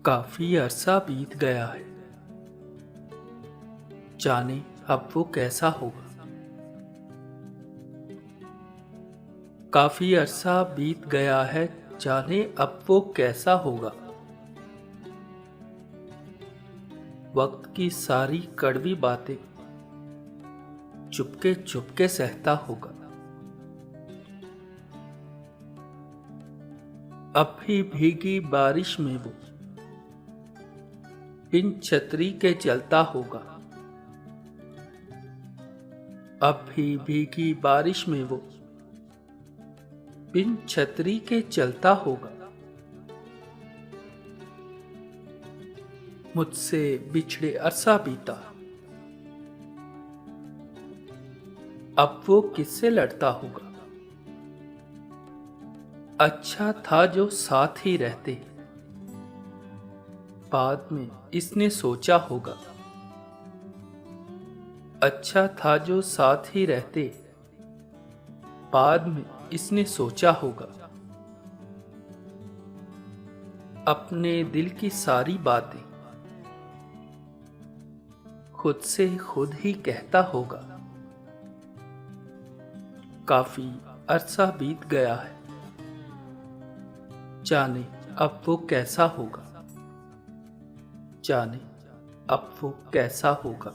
काफी अरसा बीत गया है, जाने अब वो कैसा होगा। काफी अरसा बीत गया है, जाने अब वो कैसा होगा। वक्त की सारी कड़वी बातें चुपके चुपके सहता होगा। अब भी भीगी बारिश में वो बिन छतरी के चलता होगा। अब भी भीगी बारिश में वो बिन छतरी के चलता होगा। मुझसे बिछड़े अरसा बीता, अब वो किससे लड़ता होगा। अच्छा था जो साथ ही रहते, बाद में इसने सोचा होगा। अच्छा था जो साथ ही रहते, बाद में इसने सोचा होगा। अपने दिल की सारी बातें खुद से खुद ही कहता होगा। काफी अरसा बीत गया है, जाने अब वो कैसा होगा। जाने अब वो कैसा होगा।